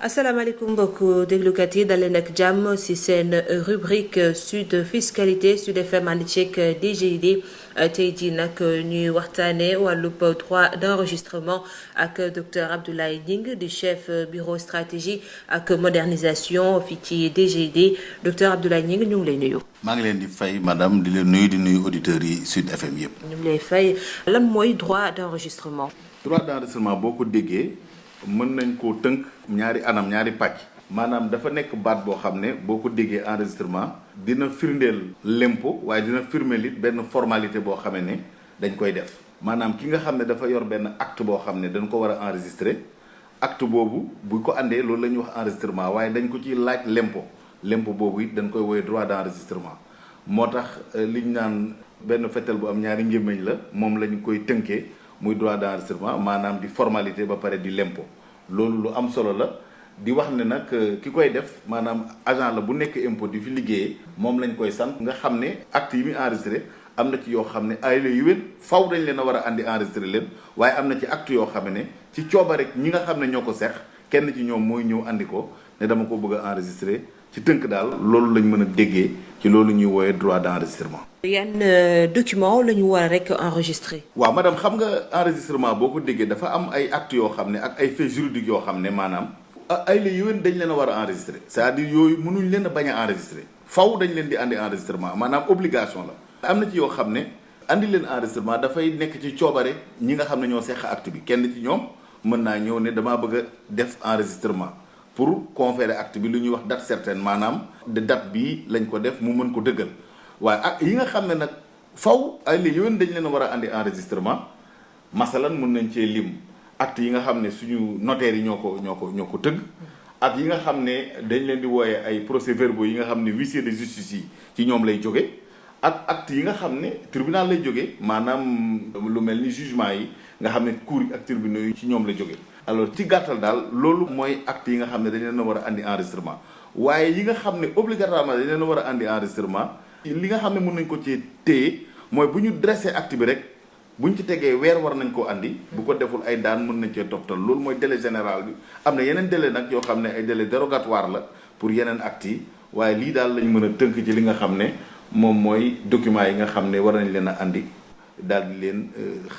asalaamaaleykum mbokku déglukat yi daleen ak jàmm ci seen rubrique Sud Fiscalité Sud FM ànd ceeg DGID tey jii nag ñuy waxtaanee wàllub droit d'enregistrement ak docteur Abdoulaye Gningue di chef bureau stratégie ak modernisation fii ci DGID docteur Abdoulaye Gningue ñu ngi lay nuyu. maa ngi leen di fay madame di leen nuyu di nuyu auditeurs yi Sud FM yëpp. ñu ngi lay fay lan mooy droit d'enregistrement. droit d'enregistrement boo ko déggee. mën nañ koo tënk ñaari anam ñaari pàcc maanaam dafa nekk baat boo xam ne boo ko déggee enregistrement dina firndeel l'impôt waaye dina firndeel it benn formalité boo xamee ne dañ koy def maanaam ki nga xam ne dafa yor benn acte boo xam ne dañ ko war a enregistrer acte boobu bu ko andee loolu la ñuy wax enregistrement waaye dañ ko ci laaj l'impôt boobu it dañ koy woowee droit d'enregistrement moo tax liñ naan benn fetal bu am ñaari njëmmiñ la moom lañ koy tënkee muy droit d'enregistrement maanaam di formalité ba pare di l'impôt loolu lu am solo la di wax ne nag ki koy def maanaam agent la bu nekk impôt di fi liggéeyee moom lañ koy sant nga xam ne acte yi muy enregistré am na ci yoo xam ne ay la yuwén faw dañ leen a war a andi enregistré leen waaye am na ci acte yoo xam ne ci cooba rek ñi nga xam ne ñoo ko seq kenn ci ñoom mooy ñëw andi ko ne dama ko bëgg a enregistré ci tënk daal loolu lañ mën a déggee ci loolu ñuy wooyee droit d'enregistrement. yan document la ñu war a rek enregistrer. waaw madame xam nga enregistrement boo ko déggee dafa am ay actes yoo xam ne ak ay faits juridiques yoo xam ne maanaam ay la yéwén dañ leen a war a enregistrer c'est-à-dire yooyu mënuñ leen a bañ a enregistrer faw dañ leen di andi enregistrement maanaam obligation la. am na ci yoo xam ne andi leen enregistrement dafay nekk ci coobare ñi nga xam ne ñoo seq acte bi kenn ci ñoom mën naa ñëw ne damaa bëgg a def enregistrement pour conférer acte bi lu ñuy wax date certaine maanaam de date bii lañ ko def mu mën ko dëggal. waaye ak yi nga xam ne nag faw ay la yoon dañ leen a war a andi enregistrement masalan mën nañ cee lim acte yi nga xam ne suñu notaires yi ñoo ko tëgg ak yi nga xam ne dañ leen di wooyee ay procès-verbaux yi nga xam ne huissier de justice yi ci ñoom lay jóge ak acte yi nga xam ne tribunal lay jóge maanaam lu mel ni jugement yi nga xam ne cour yi ak tribunaux yi ci ñoom lay jóge alors ci gàttal daal loolu mooy acte yi nga xam ne dañ leen a war a andi enregistrement waaye yi nga xam ne obligatoirement dañ leen a war a andi enregistrement li nga xam ne mën nañ ko ci téye mooy bu ñu dressé acte bi rek bu ñu ci tegee weer war nañ koo andi bu ko deful ay daan mën nañ cee toftal loolu mooy délai général bi am na yeneen délai nag yoo xam ne ay délai dérogatoire la pour yeneen actes yi waaye lii daal lañ mën a tënk ci li nga xam ne moom mooy documents yi nga xam ne war nañ leen a andi daal di leen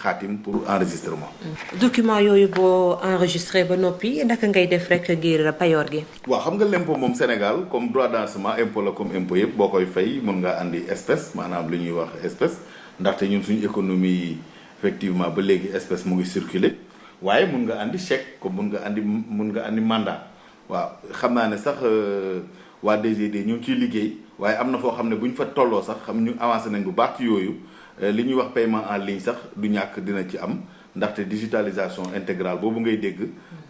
xaatim pour enregistrement. document yooyu boo enregistré ba noppi naka ngay def rek ngir payoor gi. waaw xam nga l'impôt moom Sénégal comme droit d'enregistrement impôt la comme impôt yëpp boo koy fay mën nga andi espèce maanaam li ñuy wax espèce ndaxte ñun suñu économie yi effectivement ba léegi espèce mu ngi circuler waaye mun nga andi chèque comme mun nga andi mandat waaw xam naa ne sax waa DGD ñu ngi ciy liggéey waaye am na foo xam ne bu ñu fa tolloo sax xam ñu avancé nañ bu baax ci yooyu. li ñuy wax paiement en ligne sax du ñàkk dina ci am ndaxte digitalisation intégrale boobu ngay dégg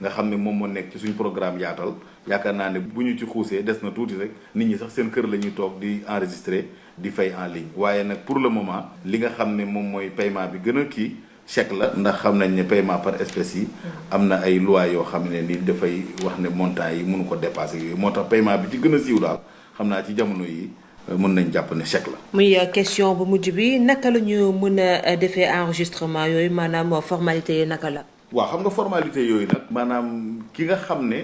nga xam ne moom moo nekk ci suñu programme yaatal yaakaar naa ne bu ñu ci xuusee des na tuuti rek nit ñi sax seen kër la ñuy toog di enregistrer di fay en ligne waaye nag pour le moment li nga xam ne moom mooy paiement bi gën a kii chèque la ndax xam nañ ne paiement par espèce yi am na ay loi yoo xam ne ni dafay wax ne montant yi mënu ko dépasser yooyu moo tax paiement bi ci gën a siiw daal xam naa ci jamono yi mën nañ jàpp ne chèque la. muy question bu mujj bi naka la ñu mën a defee enregistrement yooyu maanaam formalité yi naka la. waaw xam nga formalité yooyu nag. maanaam ki nga xam ne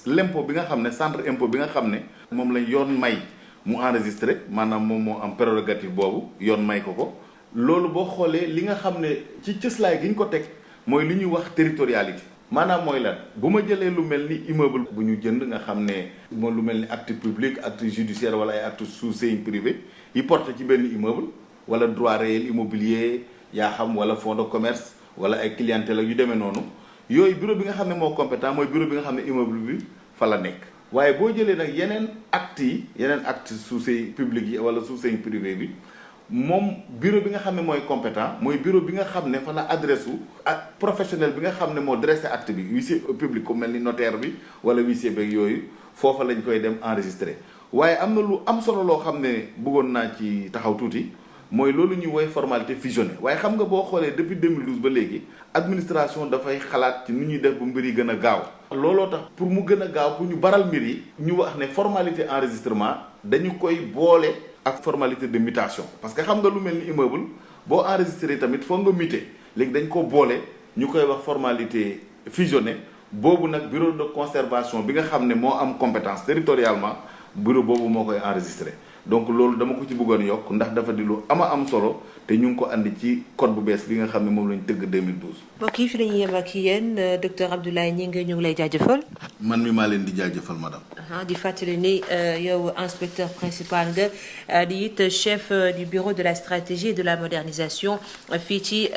l'impôt bi nga xam ne centre impôt bi nga xam ne. moom lañ yoon may mu enregistré maanaam moom moo am prérogative boobu yoon may ko. loolu boo xoolee li nga xam ne ci cëslaay gi ñu ko teg mooy li ñuy wax territorialité. maanaam mooy lan bu ma jëlee lu mel ni immeuble bu ñu jënd nga xam ne moom lu mel ni acte public acte judiciaire wala ay acte sous seing privé yi porté ci benn immeuble wala droit réel immobilier yaa xam wala fonds de commerce wala ay clientèle ak yu demee noonu yooyu bureau bi nga xam ne moo compétent mooy bureau bi nga xam ne immeuble bi fa la nekk waaye boo jëlee nag yeneen acte sous seing public yi wala sous seing privé bi moom bureau bi nga xam ne mooy compétent mooy bureau bi nga xam ne fa la adresse wu ak professionnel bi nga xam ne moo dressé acte bi huissier public ku mel ni notaire bi wala huissier beeg yooyu foofa lañ koy dem enregistré waaye am na lu am solo loo xam ne bëggoon naa ci taxaw tuuti mooy loolu ñuy woy formalité fusionnée waaye xam nga boo xoolee depuis 2012 ba léegi administration dafay xalaat ci nu ñuy def bu mbir yi gën a gaaw looloo tax pour mu gën a gaaw pour ñu baral mbir yi ñu wax ne formalité enregistrement dañu koy boole ak formalité de mutation parce que xam nga lu mel ni immeuble boo enregistré tamit foog nga muté léegi dañ ko boole ñu koy wax formalité fusionnée boobu nag bureau de conservation bi nga xam ne moo am compétence territorialement bureau boobu moo koy enregistré donc loolu dama ko ci bëggoon yokk ndax dafa di lu am solo te ñu ngi ko andi ci code bu bees bi nga xam ne moom lañ tëgg 2012. mbokk yi fi la ñuy yem ak yéen docteur Abdoulaye Gningue ñu ngi lay jaajëfal. man mi maa leen di jaajëfal madame. di fàttali ni yow inspecteur principal nga di it chef du bureau de la stratégie et de la modernisation fii ci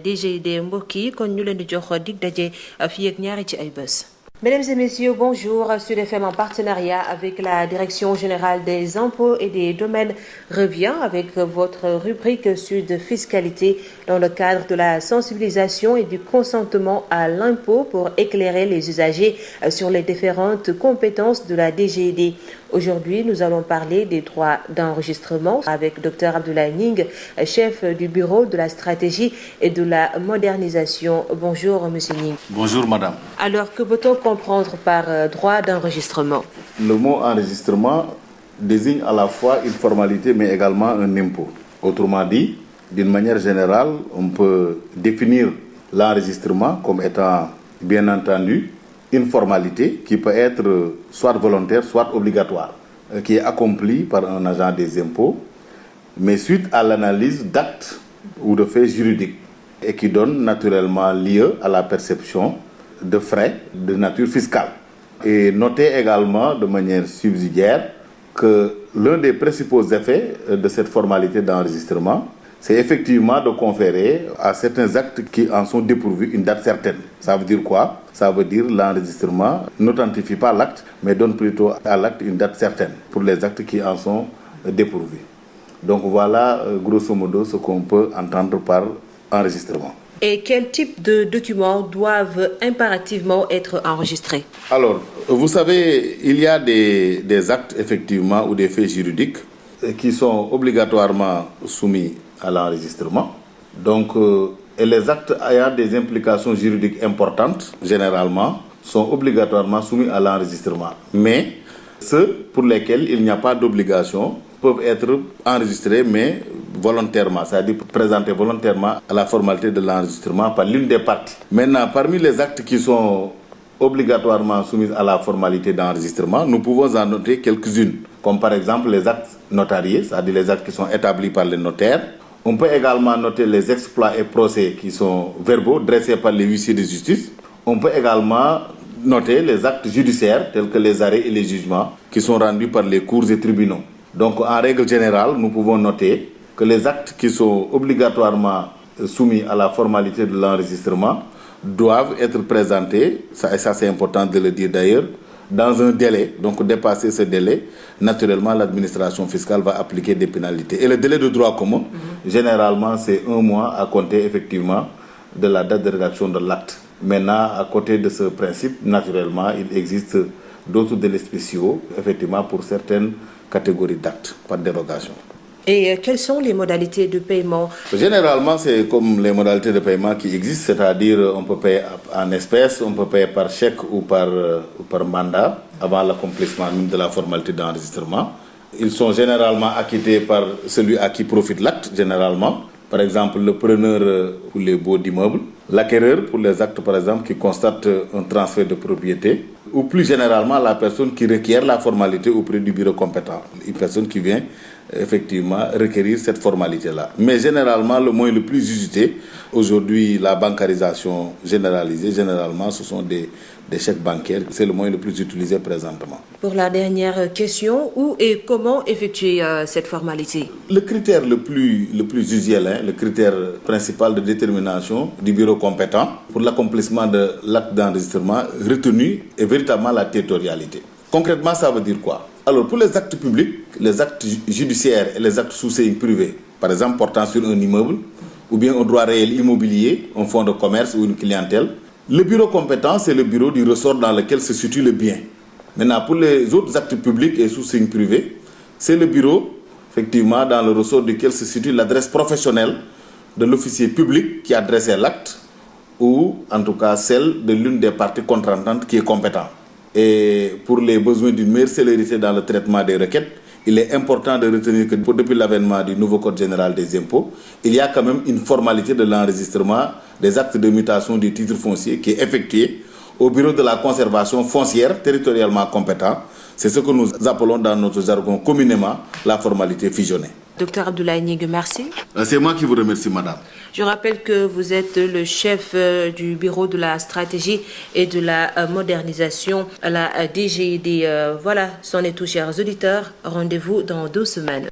DGID mbokk yi kon ñu leen di jox dig daje fii ak ñaari ci ay bés. Mesdames et messieurs, bonjour. Sud FM en partenariat avec la Direction générale des impôts et des domaines revient avec votre rubrique Sud Fiscalité dans le cadre de la sensibilisation et du consentement à l'impôt pour éclairer les usagers sur les différentes compétences de la DGID. Aujourd'hui, nous allons parler des droits d'enregistrement avec Dr Abdoulaye Gningue, chef du bureau de la stratégie et de la modernisation. Bonjour, monsieur Gningue. Bonjour, madame. Alors, que peut-on comprendre par droit d'enregistrement? Le mot enregistrement désigne à la fois une formalité mais également un impôt. Autrement dit, d'une manière générale, on peut définir l'enregistrement comme étant, bien entendu, une formalité qui peut être soit volontaire, soit obligatoire, qui est accomplie par un agent des impôts, mais suite à l'analyse d'actes ou de faits juridiques et qui donne naturellement lieu à la perception de frais de nature fiscale. Et notez également de manière subsidiaire que l'un des principaux effets de cette formalité d'enregistrement, c'est effectivement de conférer à certains actes qui en sont dépourvus une date certaine. Ça veut dire quoi? Ça veut dire l'enregistrement n'authentifie pas l'acte, mais donne plutôt à l'acte une date certaine pour les actes qui en sont dépourvus. Donc voilà, grosso modo, ce qu'on peut entendre par enregistrement. Et quel type de documents doivent impérativement être enregistrés? Alors, vous savez, il y a des actes effectivement ou des faits juridiques qui sont obligatoirement soumis à l'enregistrement. Donc, et les actes ayant des implications juridiques importantes, généralement, sont obligatoirement soumis à l'enregistrement. Mais ceux pour lesquels il n'y a pas d'obligation peuvent être enregistrés, mais volontairement, c'est-à-dire présentés volontairement à la formalité de l'enregistrement par l'une des parties. Maintenant, parmi les actes qui sont obligatoirement soumis à la formalité d'enregistrement, nous pouvons en noter quelques-unes, comme par exemple les actes notariés, c'est-à-dire les actes qui sont établis par les notaires. On peut également noter les exploits et procès qui sont verbaux, dressés par les huissiers de justice. On peut également noter les actes judiciaires, tels que les arrêts et les jugements, qui sont rendus par les cours et tribunaux. Donc, en règle générale, nous pouvons noter que les actes qui sont obligatoirement soumis à la formalité de l'enregistrement doivent être présentés, et ça c'est important de le dire d'ailleurs, dans un délai. Donc, dépasser ce délai, naturellement, l'administration fiscale va appliquer des pénalités. Et le délai de droit commun, généralement, c'est 1 mois à compter effectivement de la date de rédaction de l'acte. Maintenant, à côté de ce principe, naturellement, il existe d'autres délais spéciaux, effectivement, pour certaines catégories d'actes, par dérogation. Et quelles sont les modalités de paiement? Généralement, c'est comme les modalités de paiement qui existent, c'est-à-dire on peut payer en espèces, on peut payer par chèque ou par mandat avant l'accomplissement même de la formalité d'enregistrement. Ils sont généralement acquittés par celui à qui profite l'acte, généralement. Par exemple, le preneur pour les baux d'immeubles, l'acquéreur pour les actes, par exemple, qui constatent un transfert de propriété, ou plus généralement la personne qui requiert la formalité auprès du bureau compétent, une personne qui vient effectivement requérir cette formalité-là. Mais généralement, le moyen le plus usité, aujourd'hui, la bancarisation généralisée, généralement, ce sont des chèques bancaires. C'est le moyen le plus utilisé présentement. Pour la dernière question, où et comment effectuer cette formalité? Le critère le plus usuel, le critère principal de détermination du bureau compétent pour l'accomplissement de l'acte d'enregistrement retenu est véritablement la territorialité. Concrètement, ça veut dire quoi? Alors, pour les actes publics, les actes judiciaires et les actes sous seing privé, par exemple portant sur un immeuble ou bien un droit réel immobilier, un fonds de commerce ou une clientèle, le bureau compétent, c'est le bureau du ressort dans lequel se situe le bien. Maintenant, pour les autres actes publics et sous seing privé, c'est le bureau, effectivement, dans le ressort duquel se situe l'adresse professionnelle de l'officier public qui a adressé l'acte ou, en tout cas, celle de l'une des parties contractantes qui est compétente. Et pour les besoins d'une meilleure célérité dans le traitement des requêtes, il est important de retenir que depuis l'avènement du nouveau Code général des impôts, il y a quand même une formalité de l'enregistrement des actes de mutation des titres fonciers qui est effectuée au bureau de la conservation foncière territorialement compétent. C'est ce que nous appelons dans notre jargon communément la formalité fusionnée. Docteur Abdoulaye Gningue, merci. C'est moi qui vous remercie, madame. Je rappelle que vous êtes le chef du bureau de la stratégie et de la modernisation à la DGID. Voilà, c'en est tout, chers auditeurs. Rendez-vous dans 2 semaines.